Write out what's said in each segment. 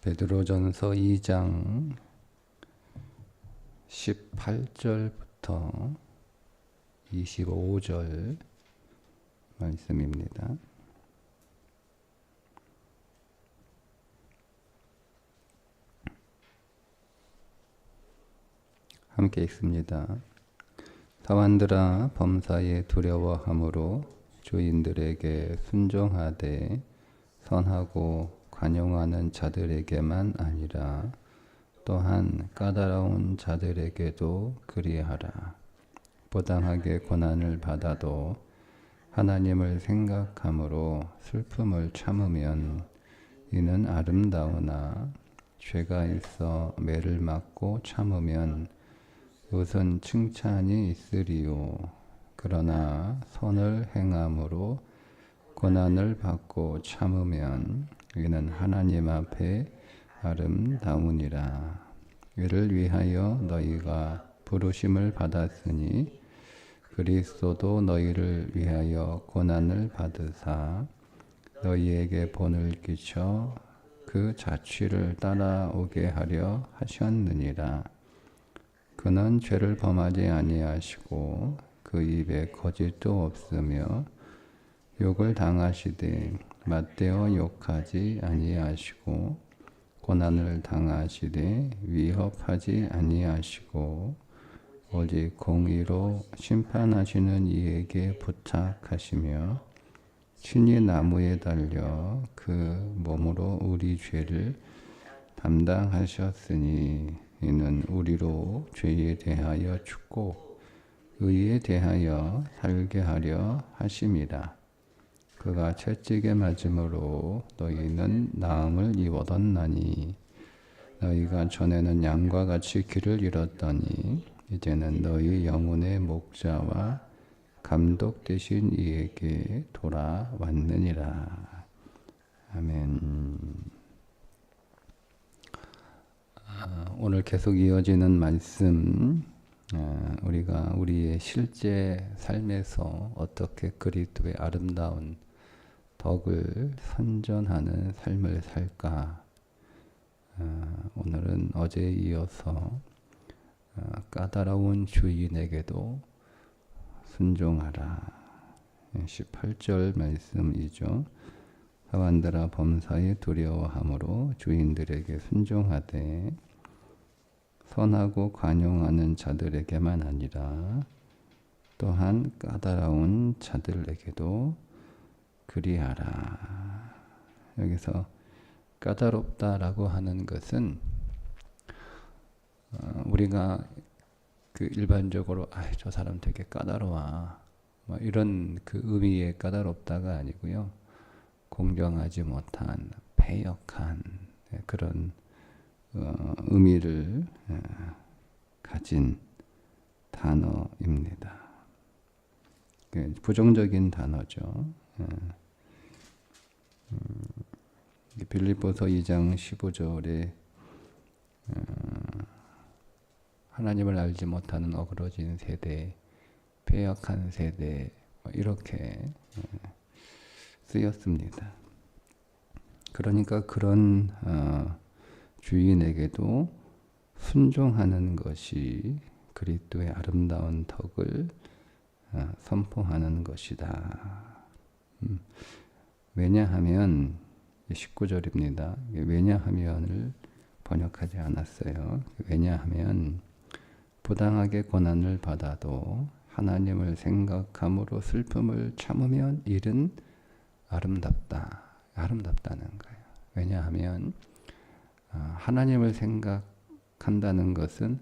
베드로전서 2장 18절부터 25절 말씀입니다. 함께 읽습니다. 사환들아, 범사에 두려워함으로 주인들에게 순종하되 선하고 관용하는 자들에게만 아니라 또한 까다로운 자들에게도 그리하라. 부당하게 고난을 받아도 하나님을 생각함으로 슬픔을 참으면 이는 아름다우나, 죄가 있어 매를 맞고 참으면 우선 칭찬이 있으리요. 그러나 선을 행함으로 고난을 받고 참으면 이는 하나님 앞에 아름다우니라. 이를 위하여 너희가 부르심을 받았으니 그리스도도 너희를 위하여 고난을 받으사 너희에게 본을 끼쳐 그 자취를 따라오게 하려 하셨느니라. 그는 죄를 범하지 아니하시고 그 입에 거짓도 없으며 욕을 당하시되 맞대어 욕하지 아니하시고 고난을 당하시되 위협하지 아니하시고 오직 공의로 심판하시는 이에게 부탁하시며 친히 나무에 달려 그 몸으로 우리 죄를 담당하셨으니 이는 우리로 죄에 대하여 죽고 의에 대하여 살게 하려 하심이라. 그가 채찍에 맞음으로 너희는 나음을 입었나니 너희가 전에는 양과 같이 길을 잃었더니 이제는 너희 영혼의 목자와 감독 되신 이에게 돌아왔느니라. 아멘. 오늘 계속 이어지는 말씀, 우리가 우리의 실제 삶에서 어떻게 그리스도의 아름다운 덕을 선전하는 삶을 살까? 오늘은 어제에 이어서 까다로운 주인에게도 순종하라. 18절 말씀이죠. 사환들아, 범사에 두려워함으로 주인들에게 순종하되 선하고 관용하는 자들에게만 아니라 또한 까다로운 자들에게도 그리하라. 여기서 까다롭다라고 하는 것은 우리가 그 일반적으로 저 사람 되게 까다로워 이런 그 의미의 까다롭다가 아니고요. 공정하지 못한, 패역한 그런 의미를 가진 단어입니다. 부정적인 단어죠. 빌립보서 2장 15절에 하나님을 알지 못하는 어그러진 세대, 패역한 세대 이렇게 쓰였습니다. 그러니까 그런 주인에게도 순종하는 것이 그리스도의 아름다운 덕을 선포하는 것이다. 왜냐하면 19절입니다. 왜냐하면을 번역하지 않았어요. 왜냐하면 부당하게 고난을 받아도 하나님을 생각함으로 슬픔을 참으면 일은 아름답다. 아름답다는 거예요. 왜냐하면 하나님을 생각한다는 것은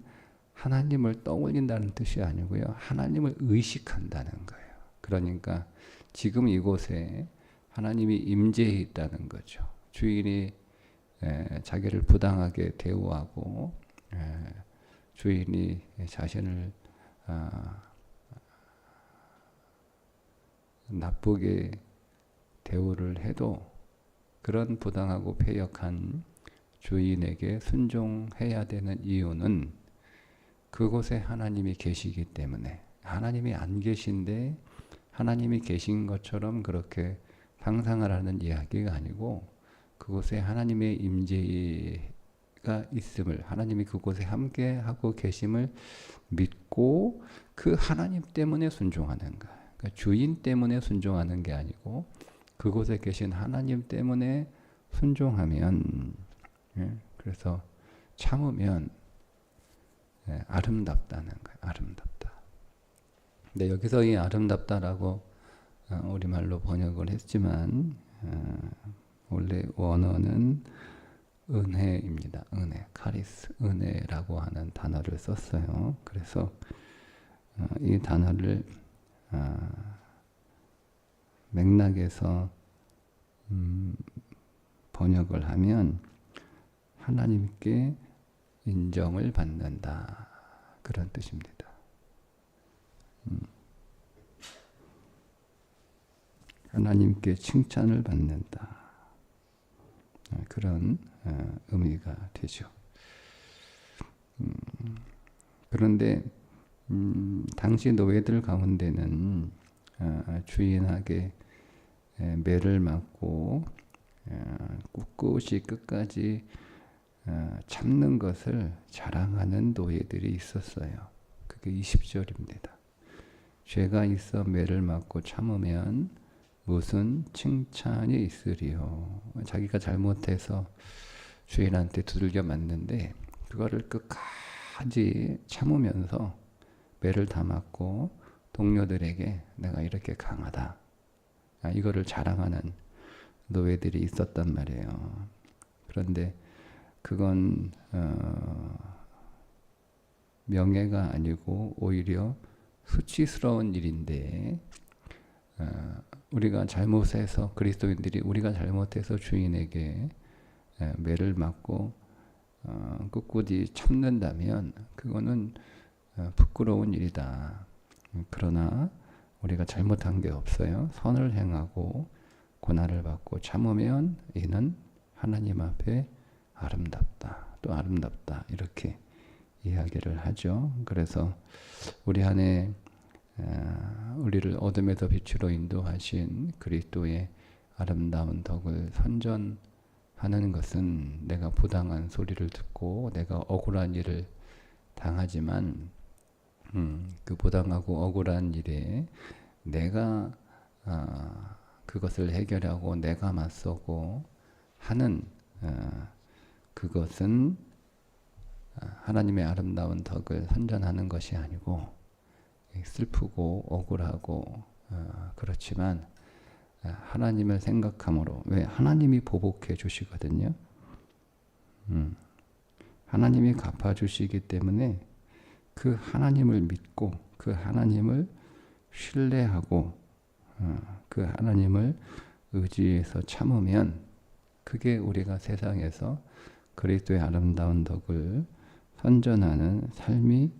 하나님을 떠올린다는 뜻이 아니고요. 하나님을 의식한다는 거예요. 그러니까 지금 이곳에 하나님이 임재해 있다는 거죠. 주인이 자기를 부당하게 대우하고 주인이 자신을 나쁘게 대우를 해도 그런 부당하고 패역한 주인에게 순종해야 되는 이유는 그곳에 하나님이 계시기 때문에, 하나님이 안 계신데 하나님이 계신 것처럼 그렇게 상상을 하는 이야기가 아니고 그곳에 하나님의 임재가 있음을, 하나님이 그곳에 함께하고 계심을 믿고 그 하나님 때문에 순종하는 거야. 그러니까 주인 때문에 순종하는 게 아니고 그곳에 계신 하나님 때문에 순종하면, 그래서 참으면 아름답다는 거예요. 아름답다. 근데 여기서 이 아름답다라고 우리말로 번역을 했지만 원래 원어는 은혜입니다. 은혜, 카리스, 은혜라고 하는 단어를 썼어요. 그래서 이 단어를 맥락에서 번역을 하면 하나님께 인정을 받는다, 그런 뜻입니다. 하나님께 칭찬을 받는다, 그런 의미가 되죠. 그런데 당시 노예들 가운데는 주인에게 매를 맞고 꿋꿋이 끝까지 참는 것을 자랑하는 노예들이 있었어요. 그게 20절입니다. 죄가 있어 매를 맞고 참으면 무슨 칭찬이 있으리요. 자기가 잘못해서 주인한테 두들겨 맞는데 그거를 끝까지 참으면서 매를 다 맞고 동료들에게 내가 이렇게 강하다, 이거를 자랑하는 노예들이 있었단 말이에요. 그런데 그건 명예가 아니고 오히려 수치스러운 일인데, 우리가 잘못해서, 그리스도인들이 우리가 잘못해서 주인에게 매를 맞고 꿋꿋이 참는다면 그거는 부끄러운 일이다. 그러나 우리가 잘못한 게 없어요. 선을 행하고 고난을 받고 참으면 이는 하나님 앞에 아름답다, 또 아름답다, 이렇게 이야기를 하죠. 그래서 우리 안에 우리를 어둠에서 빛으로 인도하신 그리스도의 아름다운 덕을 선전하는 것은, 내가 부당한 소리를 듣고 내가 억울한 일을 당하지만 그 부당하고 억울한 일에 내가 그것을 해결하고 내가 맞서고 하는 그것은 하나님의 아름다운 덕을 선전하는 것이 아니고, 슬프고 억울하고 그렇지만 하나님을 생각함으로, 왜? 하나님이 보복해 주시거든요. 하나님이 갚아주시기 때문에 그 하나님을 믿고 그 하나님을 신뢰하고 그 하나님을 의지해서 참으면 그게 우리가 세상에서 그리스도의 아름다운 덕을 선전하는 삶이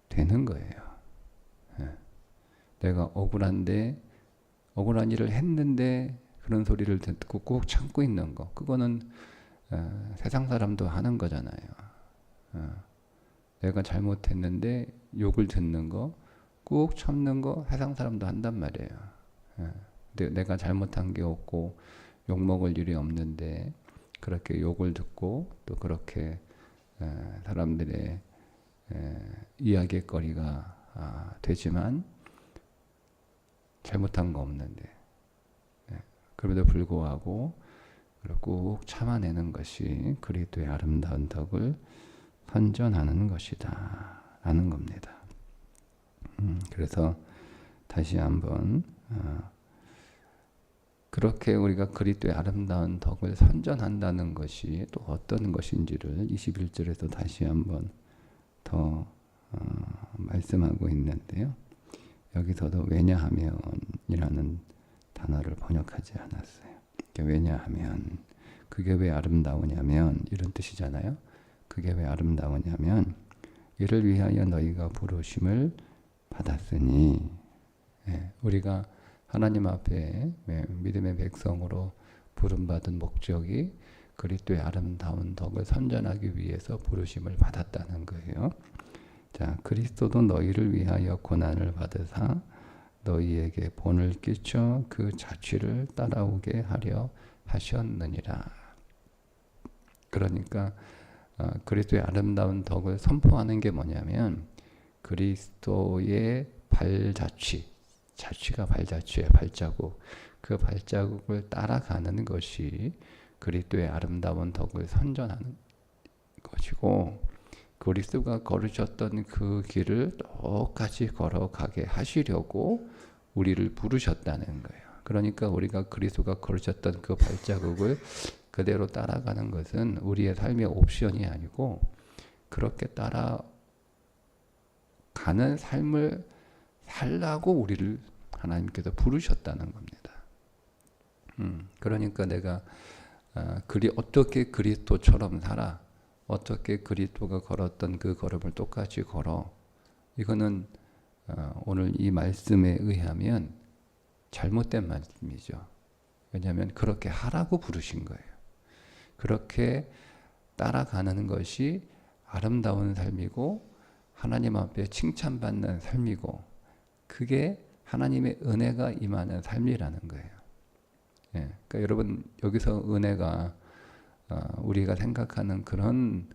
되는 거예요. 내가 억울한데, 억울한 일을 했는데 그런 소리를 듣고 꼭 참고 있는 거, 그거는 세상 사람도 하는 거잖아요. 내가 잘못했는데 욕을 듣는 거, 꼭 참는 거 세상 사람도 한단 말이에요. 근데 내가 잘못한 게 없고 욕먹을 일이 없는데 그렇게 욕을 듣고 또 그렇게 사람들의 이야기거리가 되지만 잘못한 거 없는데, 그럼에도 불구하고 꼭 참아내는 것이 그리스도의 아름다운 덕을 선전하는 것이다 라는 겁니다. 그래서 다시 한번 그렇게 우리가 그리스도의 아름다운 덕을 선전한다는 것이 또 어떤 것인지를 21절에서 다시 한번 더 말씀하고 있는데요. 여기서도 왜냐하면이라는 단어를 번역하지 않았어요. 왜냐하면, 그게 왜 아름다우냐면 이런 뜻이잖아요. 그게 왜 아름다우냐면 이를 위하여 너희가 부르심을 받았으니, 우리가 하나님 앞에 믿음의 백성으로 부름받은 목적이 그리스도의 아름다운 덕을 선전하기 위해서 부르심을 받았다는 거예요. 자, 그리스도도 너희를 위하여 고난을 받으사 너희에게 본을 끼쳐 그 자취를 따라오게 하려 하셨느니라. 그러니까 그리스도의 아름다운 덕을 선포하는 게 뭐냐면 그리스도의 발자취, 자취가 발자취예요. 발자국. 그 발자국을 따라가는 것이 그리스도의 아름다운 덕을 선전하는 것이고, 그리스도가 걸으셨던 그 길을 똑같이 걸어가게 하시려고 우리를 부르셨다는 거예요. 그러니까 우리가 그리스도가 걸으셨던 그 발자국을 그대로 따라가는 것은 우리의 삶의 옵션이 아니고 그렇게 따라가는 삶을 살라고 우리를 하나님께서 부르셨다는 겁니다. 그러니까 내가 어떻게 그리스도처럼 살아, 어떻게 그리스도가 걸었던 그 걸음을 똑같이 걸어, 이거는 오늘 이 말씀에 의하면 잘못된 말씀이죠. 왜냐하면 그렇게 하라고 부르신 거예요. 그렇게 따라가는 것이 아름다운 삶이고 하나님 앞에 칭찬받는 삶이고 그게 하나님의 은혜가 임하는 삶이라는 거예요. 예, 그러니까 여러분 여기서 은혜가 우리가 생각하는 그런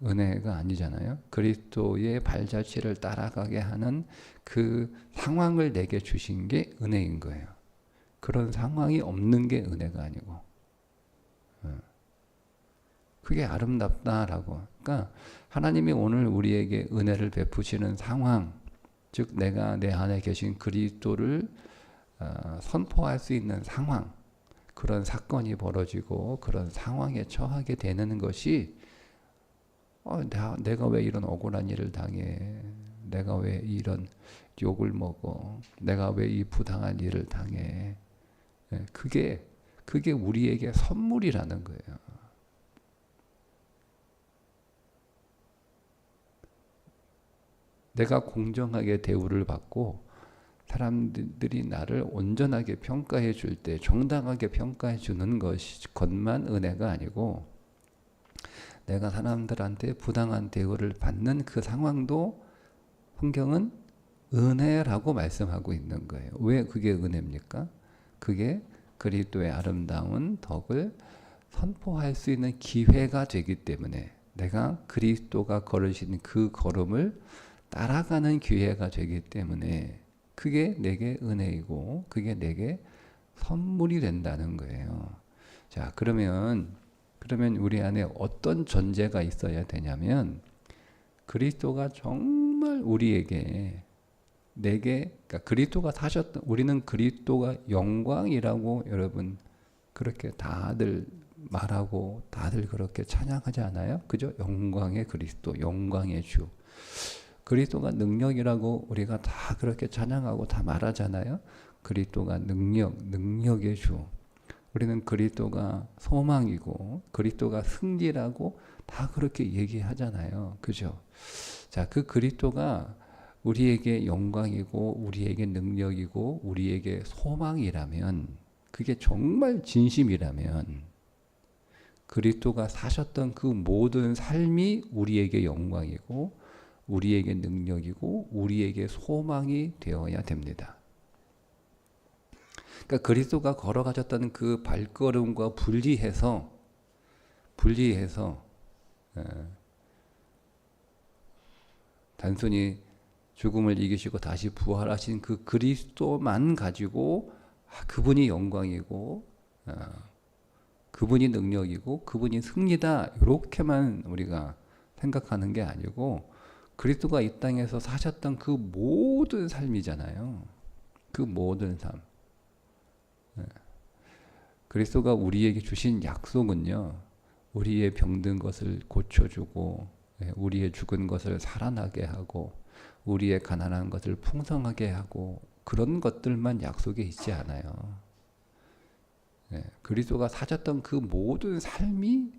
은혜가 아니잖아요. 그리스도의 발자취를 따라가게 하는 그 상황을 내게 주신 게 은혜인 거예요. 그런 상황이 없는 게 은혜가 아니고 그게 아름답다라고. 그러니까 하나님이 오늘 우리에게 은혜를 베푸시는 상황, 즉 내가 내 안에 계신 그리스도를 선포할 수 있는 상황, 그런 사건이 벌어지고 그런 상황에 처하게 되는 것이 내가 왜 이런 억울한 일을 당해, 내가 왜 이런 욕을 먹어, 내가 왜 이 부당한 일을 당해, 그게 우리에게 선물이라는 거예요. 내가 공정하게 대우를 받고 사람들이 나를 온전하게 평가해 줄 때, 정당하게 평가해 주는 것만 은혜가 아니고 내가 사람들한테 부당한 대우를 받는 그 상황도 성경은 은혜라고 말씀하고 있는 거예요. 왜 그게 은혜입니까? 그게 그리스도의 아름다운 덕을 선포할 수 있는 기회가 되기 때문에, 내가 그리스도가 걸으신 그 걸음을 따라가는 기회가 되기 때문에 그게 내게 은혜이고 그게 내게 선물이 된다는 거예요. 자, 그러면 우리 안에 어떤 존재가 있어야 되냐면 그리스도가 정말 우리에게 그러니까 그리스도가 사셨던, 우리는 그리스도가 영광이라고 여러분 그렇게 다들 말하고 다들 그렇게 찬양하지 않아요? 그죠? 영광의 그리스도, 영광의 주. 그리스도가 능력이라고 우리가 다 그렇게 찬양하고 다 말하잖아요. 그리스도가 능력의 주. 우리는 그리스도가 소망이고 그리스도가 승리라고 다 그렇게 얘기하잖아요. 그죠? 자, 그 그리스도가 우리에게 영광이고 우리에게 능력이고 우리에게 소망이라면, 그게 정말 진심이라면 그리스도가 사셨던 그 모든 삶이 우리에게 영광이고 우리에게 능력이고 우리에게 소망이 되어야 됩니다. 그러니까 그리스도가 걸어가셨던 그 발걸음과 분리해서 단순히 죽음을 이기시고 다시 부활하신 그 그리스도만 가지고 그분이 영광이고 그분이 능력이고 그분이 승리다, 이렇게만 우리가 생각하는 게 아니고 그리스도가 이 땅에서 사셨던 그 모든 삶이잖아요. 그 모든 삶. 그리스도가 우리에게 주신 약속은요, 우리의 병든 것을 고쳐주고 우리의 죽은 것을 살아나게 하고 우리의 가난한 것을 풍성하게 하고 그런 것들만 약속에 있지 않아요. 그리스도가 사셨던 그 모든 삶이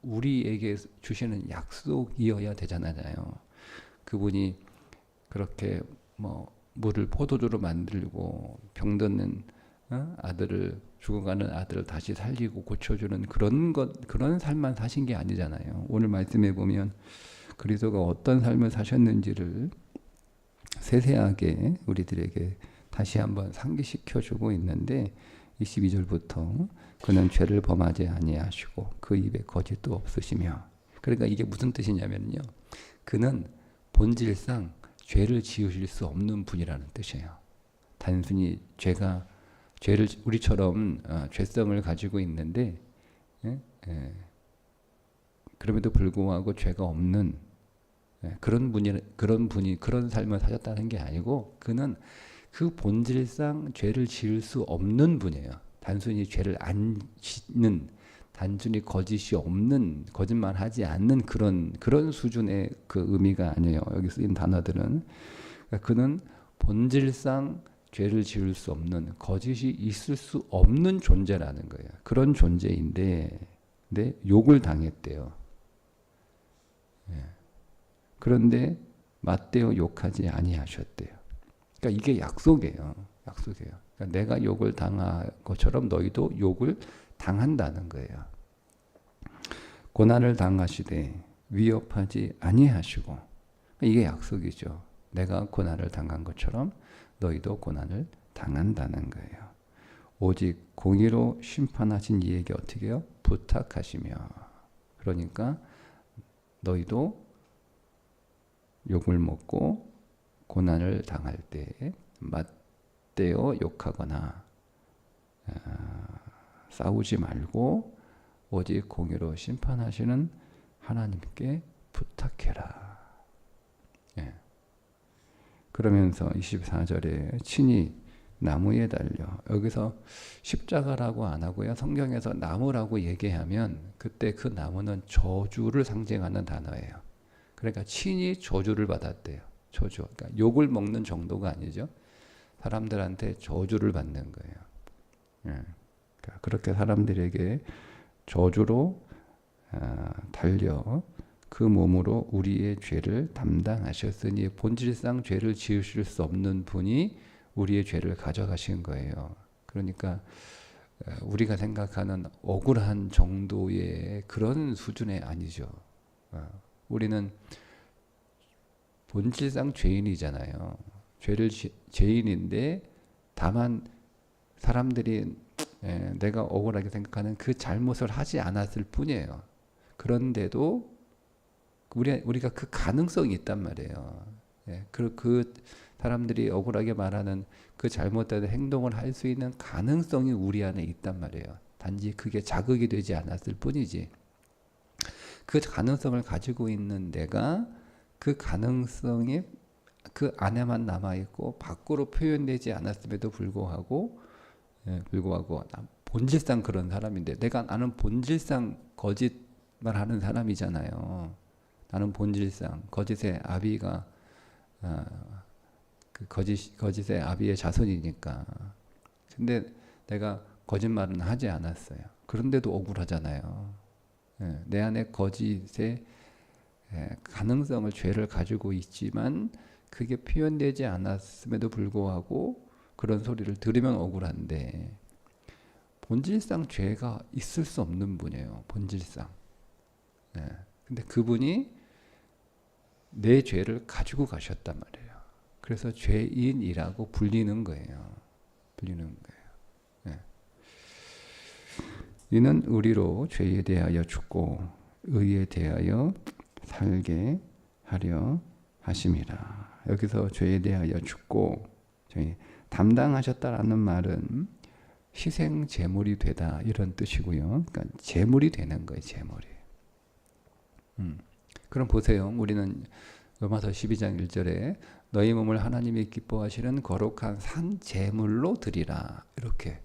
우리에게 주시는 약속이어야 되잖아요. 그분이 그렇게 물을 포도주로 만들고 병드는 죽어가는 아들을 다시 살리고 고쳐주는 그런 삶만 사신 게 아니잖아요. 오늘 말씀해 보면 그리스도가 어떤 삶을 사셨는지를 세세하게 우리들에게 다시 한번 상기시켜 주고 있는데 22절부터 그는 죄를 범하지 아니하시고 그 입에 거짓도 없으시며. 그러니까 이게 무슨 뜻이냐면요. 그는 본질상 죄를 지으실 수 없는 분이라는 뜻이에요. 단순히 죄를 우리처럼 죄성을 가지고 있는데 예? 예. 그럼에도 불구하고 죄가 없는 그런 분이 그런 삶을 사셨다는 게 아니고 그는 그 본질상 죄를 지을 수 없는 분이에요. 단순히 죄를 안 짓는, 단순히 거짓이 없는, 거짓말하지 않는 그런 수준의 그 의미가 아니에요. 여기 쓰인 단어들은. 그러니까 그는 본질상 죄를 지을 수 없는, 거짓이 있을 수 없는 존재라는 거예요. 그런 존재인데, 근데 욕을 당했대요. 그런데 맞대어 욕하지 아니하셨대요. 그러니까 이게 약속이에요. 약속이에요. 그러니까 내가 욕을 당한 것처럼 너희도 욕을 당한다는 거예요. 고난을 당하시되 위협하지 아니하시고, 이게 약속이죠. 내가 고난을 당한 것처럼 너희도 고난을 당한다는 거예요. 오직 공의로 심판하신 이에게 어떻게 해요? 부탁하시며. 그러니까 너희도 욕을 먹고 고난을 당할 때 맞대어 욕하거나 싸우지 말고 오직 공의로 심판하시는 하나님께 부탁해라. 예. 그러면서 24절에 친히 나무에 달려, 여기서 십자가라고 안 하고요. 성경에서 나무라고 얘기하면 그때 그 나무는 저주를 상징하는 단어예요. 그러니까 친히 저주를 받았대요. 저주. 그러니까 욕을 먹는 정도가 아니죠. 사람들한테 저주를 받는 거예요. 예. 그러니까 그렇게 사람들에게 저주로 달려 그 몸으로 우리의 죄를 담당하셨으니, 본질상 죄를 지으실 수 없는 분이 우리의 죄를 가져가신 거예요. 그러니까 우리가 생각하는 억울한 정도의 그런 수준이 아니죠. 우리는 본질상 죄인이잖아요. 죄인인데 다만 사람들이 내가 억울하게 생각하는 그 잘못을 하지 않았을 뿐이에요. 그런데도 우리가 그 가능성이 있단 말이에요. 그 사람들이 억울하게 말하는 그 잘못된 행동을 할 수 있는 가능성이 우리 안에 있단 말이에요. 단지 그게 자극이 되지 않았을 뿐이지. 그 가능성을 가지고 있는 내가 그 가능성이 그 안에만 남아있고 밖으로 표현되지 않았음에도 불구하고 본질상 그런 사람인데, 나는 본질상 거짓말하는 사람이잖아요. 나는 본질상 거짓의 아비가 그 거짓의 아비의 자손이니까. 근데 내가 거짓말은 하지 않았어요. 그런데도 억울하잖아요. 내 안에 거짓의 가능성을, 죄를 가지고 있지만 그게 표현되지 않았음에도 불구하고 그런 소리를 들으면 억울한데, 본질상 죄가 있을 수 없는 분이에요. 본질상. 근데 그분이 내 죄를 가지고 가셨단 말이에요. 그래서 죄인이라고 불리는 거예요. 이는 우리로 죄에 대하여 죽고 의에 대하여 살게 하려 하심이라. 여기서 죄에 대하여 죽고, 담당하셨다라는 말은 희생 제물이 되다 이런 뜻이고요. 그러니까 제물이 되는 거예요. 제물이. 그럼 보세요. 우리는 로마서 12장 1절에 너희 몸을 하나님이 기뻐하시는 거룩한 산 제물로 드리라 이렇게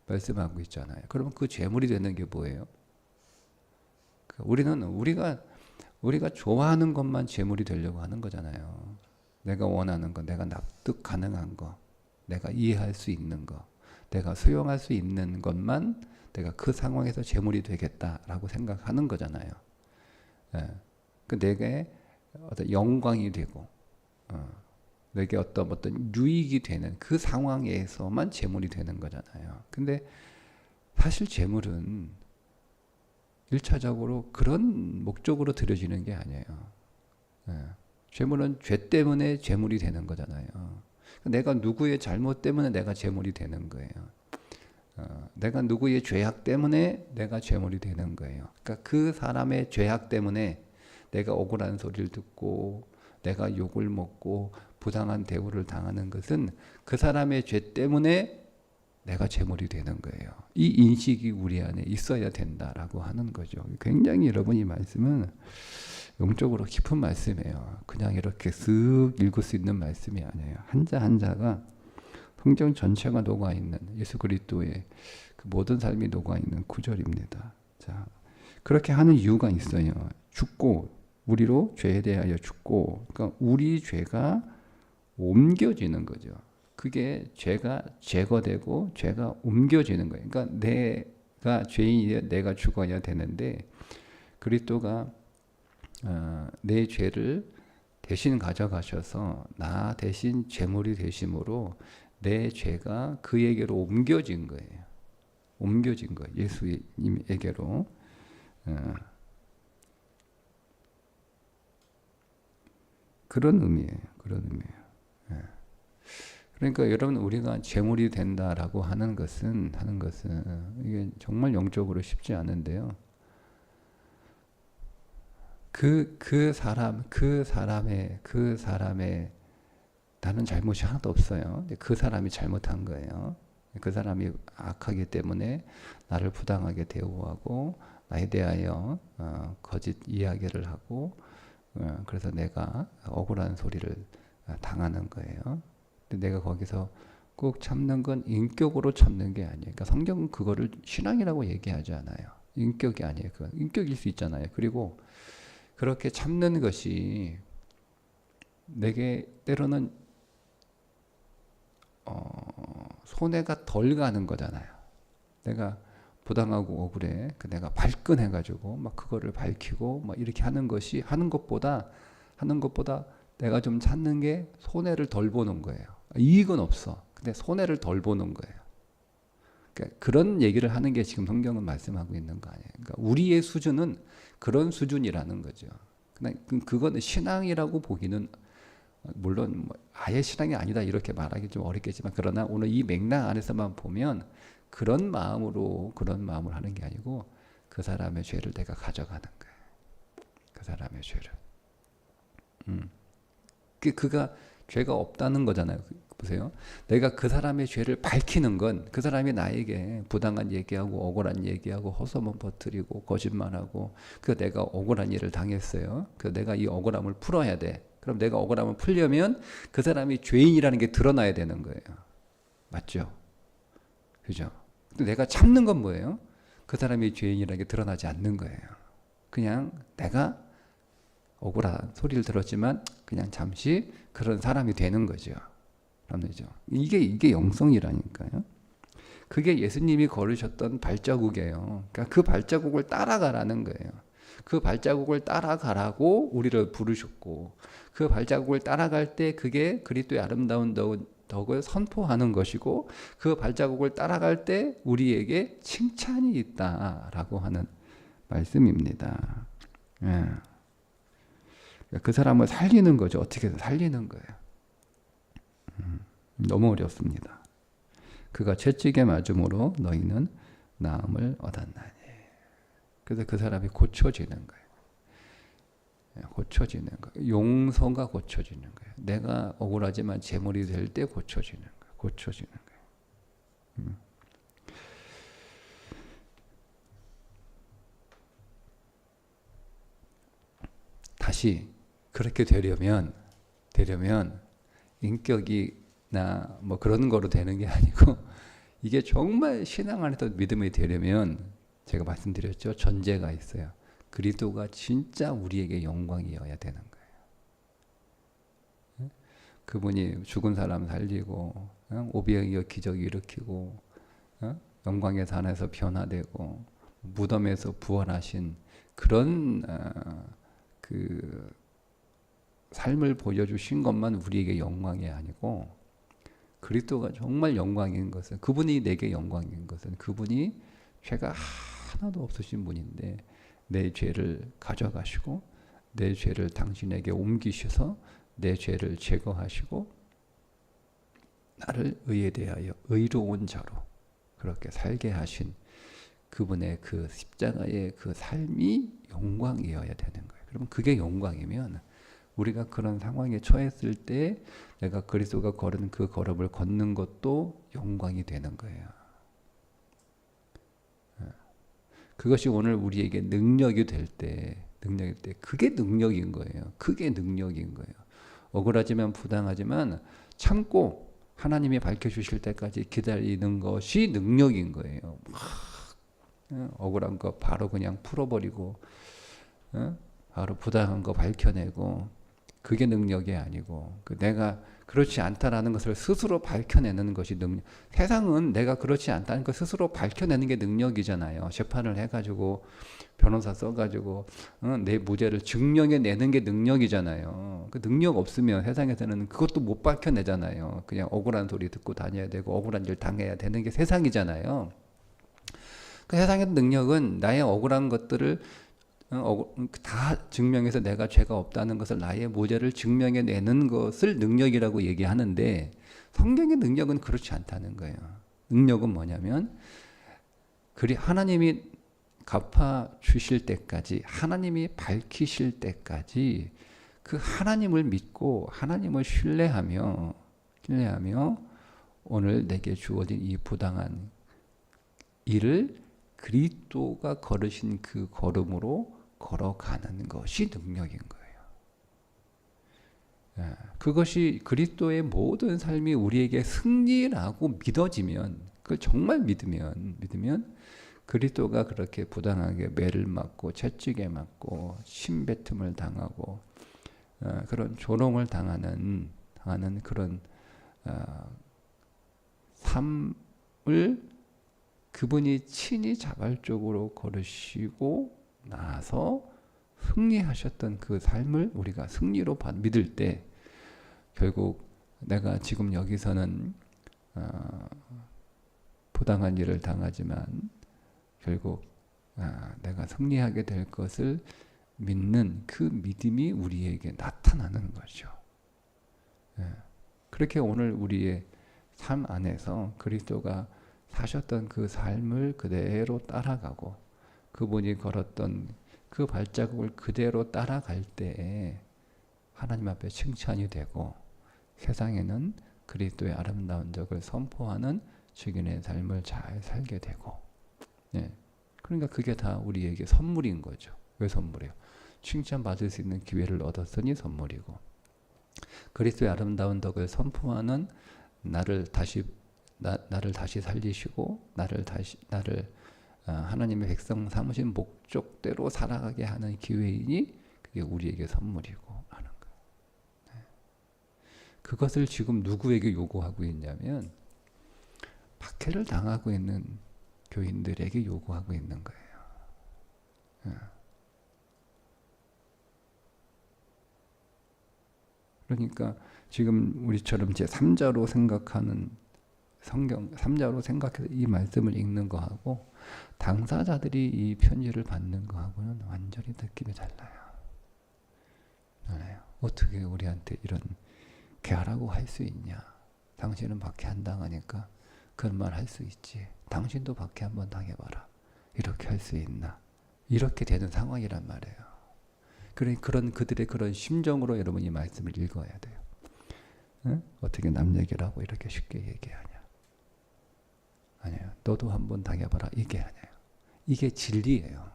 말씀하고 있잖아요. 그러면 그 제물이 되는 게 뭐예요? 우리가 좋아하는 것만 제물이 되려고 하는 거잖아요. 내가 원하는 거, 내가 납득 가능한 거, 내가 이해할 수 있는 거, 내가 수용할 수 있는 것만 내가 그 상황에서 제물이 되겠다라고 생각하는 거잖아요. 내게 어떤 영광이 되고, 내게 어떤 유익이 되는 그 상황에서만 제물이 되는 거잖아요. 근데 사실 제물은 1차적으로 그런 목적으로 드려지는 게 아니에요. 제물은 죄 때문에 제물이 되는 거잖아요. 내가 누구의 잘못 때문에 내가 제물이 되는 거예요. 내가 누구의 죄악 때문에 내가 죄물이 되는 거예요. 그러니까 그 사람의 죄악 때문에 내가 억울한 소리를 듣고 내가 욕을 먹고 부당한 대우를 당하는 것은 그 사람의 죄 때문에 내가 죄물이 되는 거예요. 이 인식이 우리 안에 있어야 된다라고 하는 거죠. 굉장히 여러분 이 말씀은 영적으로 깊은 말씀이에요. 그냥 이렇게 쓱 읽을 수 있는 말씀이 아니에요. 한자 한자가 성경 전체가 녹아있는 예수 그리스도의 그 모든 삶이 녹아있는 구절입니다. 자, 그렇게 하는 이유가 있어요. 죽고 우리로 죄에 대하여 죽고, 그러니까 우리 죄가 옮겨지는 거죠. 그게 죄가 제거되고 죄가 옮겨지는 거예요. 그러니까 내가 죄인이 내가 죽어야 되는데 그리스도가 내 죄를 대신 가져가셔서 나 대신 제물이 되심으로 내 죄가 그에게로 옮겨진 거예요. 옮겨진 거예요. 예수님에게로. 그런 의미예요. 그런 의미예요. 그러니까 여러분 우리가 제물이 된다라고 하는 것은 이게 정말 영적으로 쉽지 않은데요. 그 사람의 나는 잘못이 하나도 없어요. 그 사람이 잘못한 거예요. 그 사람이 악하기 때문에 나를 부당하게 대우하고 나에 대하여 거짓 이야기를 하고 그래서 내가 억울한 소리를 당하는 거예요. 근데 내가 거기서 꼭 참는 건 인격으로 참는 게 아니에요. 그러니까 성경은 그거를 신앙이라고 얘기하지 않아요. 인격이 아니에요. 그건 인격일 수 있잖아요. 그리고 그렇게 참는 것이 내게 때로는 손해가 덜 가는 거잖아요. 내가 부당하고 억울해. 내가 발끈해가지고 막 그거를 밝히고 막 이렇게 하는 것보다 내가 좀 찾는 게 손해를 덜 보는 거예요. 이익은 없어. 근데 손해를 덜 보는 거예요. 그러니까 그런 얘기를 하는 게 지금 성경은 말씀하고 있는 거 아니에요. 그러니까 우리의 수준은 그런 수준이라는 거죠. 그거는 신앙이라고 보기는 물론 아예 신앙이 아니다 이렇게 말하기 좀 어렵겠지만 그러나 오늘 이 맥락 안에서만 보면 그런 마음을 하는 게 아니고 그 사람의 죄를 내가 가져가는 거예요. 그 사람의 죄를. 그가 죄가 없다는 거잖아요. 보세요. 내가 그 사람의 죄를 밝히는 건 그 사람이 나에게 부당한 얘기하고 억울한 얘기하고 헛소문 퍼뜨리고 거짓말하고 그 내가 억울한 일을 당했어요. 그 내가 이 억울함을 풀어야 돼. 그럼 내가 억울함을 풀려면 그 사람이 죄인이라는 게 드러나야 되는 거예요. 맞죠? 그죠? 근데 내가 참는 건 뭐예요? 그 사람이 죄인이라는 게 드러나지 않는 거예요. 그냥 내가 억울한 소리를 들었지만 그냥 잠시 그런 사람이 되는 거죠. 그렇죠? 이게 영성이라니까요. 그게 예수님이 걸으셨던 발자국이에요. 그러니까 그 발자국을 따라가라는 거예요. 그 발자국을 따라가라고 우리를 부르셨고 그 발자국을 따라갈 때 그게 그리스도의 아름다운 덕을 선포하는 것이고 그 발자국을 따라갈 때 우리에게 칭찬이 있다라고 하는 말씀입니다. 예. 그 사람을 살리는 거죠. 어떻게 살리는 거예요. 너무 어렵습니다. 그가 채찍에 맞음으로 너희는 나음을 얻었나니. 그래서 그 사람이 고쳐지는 거예요. 고쳐지는 거예요. 용서가 고쳐지는 거예요. 내가 억울하지만 제물이 될 때 고쳐지는 거예요. 고쳐지는 거예요. 다시 그렇게 되려면 인격이나 뭐 그런 거로 되는 게 아니고 이게 정말 신앙 안에서 믿음이 되려면 제가 말씀드렸죠. 전제가 있어요. 그리스도가 진짜 우리에게 영광이어야 되는 거예요. 그분이 죽은 사람 살리고 오병이어 기적 일으키고 영광의 산에서 변화되고 무덤에서 부활하신 그런 그 삶을 보여주신 것만 우리에게 영광이 아니고 그리스도가 정말 영광인 것은 그분이 내게 영광인 것은 그분이 죄가 하나도 없으신 분인데 내 죄를 가져가시고 내 죄를 당신에게 옮기셔서 내 죄를 제거하시고 나를 의에 대하여 의로운 자로 그렇게 살게 하신 그분의 그 십자가의 그 삶이 영광이어야 되는 거예요. 그러면 그게 영광이면 우리가 그런 상황에 처했을 때 내가 그리스도가 걸은 그 걸음을 걷는 것도 영광이 되는 거예요. 그것이 오늘 우리에게 능력이 될 때, 그게 능력인 거예요. 그게 능력인 거예요. 억울하지만 부당하지만 참고 하나님이 밝혀주실 때까지 기다리는 것이 능력인 거예요. 억울한 거 바로 그냥 풀어버리고, 바로 부당한 거 밝혀내고, 그게 능력이 아니고, 내가 그렇지 않다라는 것을 스스로 밝혀내는 것이 능력. 세상은 내가 그렇지 않다는 걸 스스로 밝혀내는 게 능력이잖아요. 재판을 해가지고, 변호사 써가지고, 내 무죄를 증명해내는 게 능력이잖아요. 그 능력 없으면 세상에서는 그것도 못 밝혀내잖아요. 그냥 억울한 소리 듣고 다녀야 되고, 억울한 일 당해야 되는 게 세상이잖아요. 그 세상의 능력은 나의 억울한 것들을 다 증명해서 내가 죄가 없다는 것을 나의 무죄를 증명해내는 것을 능력이라고 얘기하는데 성경의 능력은 그렇지 않다는 거예요. 능력은 뭐냐면 하나님이 갚아주실 때까지 하나님이 밝히실 때까지 그 하나님을 믿고 하나님을 신뢰하며 오늘 내게 주어진 이 부당한 일을 그리스도가 걸으신 그 걸음으로 걸어가는 것이 능력인 거예요. 그것이 그리스도의 모든 삶이 우리에게 승리라고 믿어지면, 그걸 정말 믿으면 그리스도가 그렇게 부당하게 매를 맞고 채찍에 맞고 침뱉음을 당하고 그런 조롱을 당하는 그런 삶을 그분이 친히 자발적으로 걸으시고 나서 승리하셨던 그 삶을 우리가 승리로 믿을 때 결국 내가 지금 여기서는 부당한 일을 당하지만 결국 내가 승리하게 될 것을 믿는 그 믿음이 우리에게 나타나는 거죠. 그렇게 오늘 우리의 삶 안에서 그리스도가 사셨던 그 삶을 그대로 따라가고 그분이 걸었던 그 발자국을 그대로 따라갈 때 하나님 앞에 칭찬이 되고 세상에는 그리스도의 아름다운 적을 선포하는 증인의 삶을 잘 살게 되고, 그러니까 그게 다 우리에게 선물인 거죠. 왜 선물이에요? 칭찬받을 수 있는 기회를 얻었으니 선물이고, 그리스도의 아름다운 덕을 선포하는 나를 다시 살리시고 나를 하나님의 백성 삼으신 목적대로 살아가게 하는 기회이니 그게 우리에게 선물이고 하는 거예요. 그것을 지금 누구에게 요구하고 있냐면 박해를 당하고 있는 교인들에게 요구하고 있는 거예요. 그러니까 지금 우리처럼 제 3자로 생각하는 성경 3자로 생각해서 이 말씀을 읽는 거하고 당사자들이 이 편지를 받는 거하고는 완전히 느낌이 달라요. 어떻게 우리한테 이런 개하라고 할 수 있냐? 당신은 박해 안 당하니까 그런 말 할 수 있지. 당신도 박해 한번 당해봐라. 이렇게 할 수 있나? 이렇게 되는 상황이란 말이에요. 그들의 그런 심정으로 여러분이 말씀을 읽어야 돼요. 어떻게 남 얘기를 하고 이렇게 쉽게 얘기하냐? 아니에요. 너도 한번 당해봐라. 이게 아니에요. 이게 진리예요.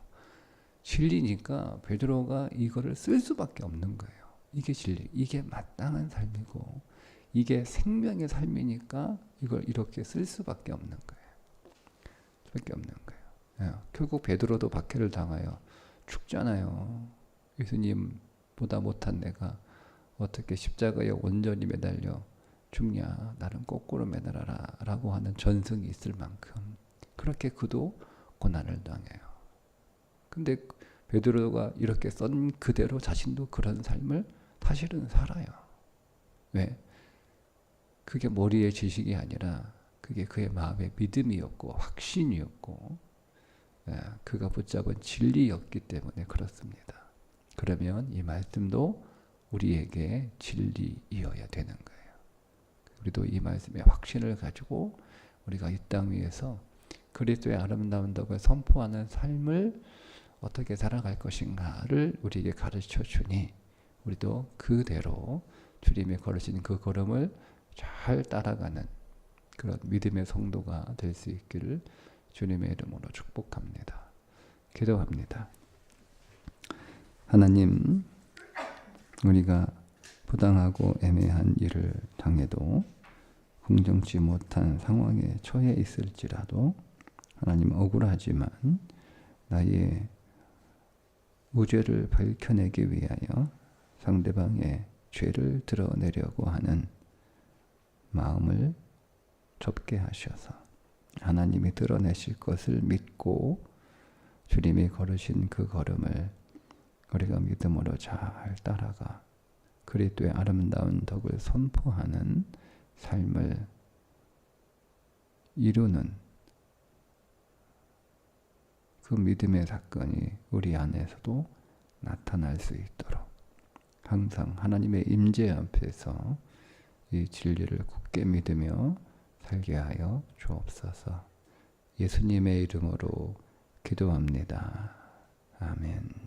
진리니까 베드로가 이거를 쓸 수밖에 없는 거예요. 이게 진리. 이게 마땅한 삶이고 이게 생명의 삶이니까 이걸 이렇게 쓸 수밖에 없는 거예요. 수밖에 없는 거예요. 결국 베드로도 박해를 당하여 죽잖아요. 예수님보다 못한 내가 어떻게 십자가에 온전히 매달려 죽냐? 나는 거꾸로 매달아라 라고 하는 전승이 있을 만큼 그렇게 그도 고난을 당해요. 근데 베드로가 이렇게 쓴 그대로 자신도 그런 삶을 사실은 살아요. 왜? 그게 머리의 지식이 아니라 그게 그의 마음의 믿음이었고 확신이었고 그가 붙잡은 진리였기 때문에 그렇습니다. 그러면 이 말씀도 우리에게 진리이어야 되는 거예요. 우리도 이 말씀의 확신을 가지고 우리가 이 땅 위에서 그리스도의 아름다운 덕을 선포하는 삶을 어떻게 살아갈 것인가를 우리에게 가르쳐 주니 우리도 그대로 주님이 걸으신 그 걸음을 잘 따라가는 그런 믿음의 성도가 될 수 있기를 주님의 이름으로 축복합니다. 기도합니다. 하나님, 우리가 부당하고 애매한 일을 당해도 긍정치 못한 상황에 처해 있을지라도 하나님 억울하지만 나의 무죄를 밝혀내기 위하여 상대방의 죄를 드러내려고 하는 마음을 접게 하셔서 하나님이 드러내실 것을 믿고 주님이 걸으신 그 걸음을 우리가 믿음으로 잘 따라가 그리스도의 아름다운 덕을 선포하는 삶을 이루는 그 믿음의 사건이 우리 안에서도 나타날 수 있도록 항상 하나님의 임재 앞에서 이 진리를 굳게 믿으며 살게 하여 주옵소서. 예수님의 이름으로 기도합니다. 아멘.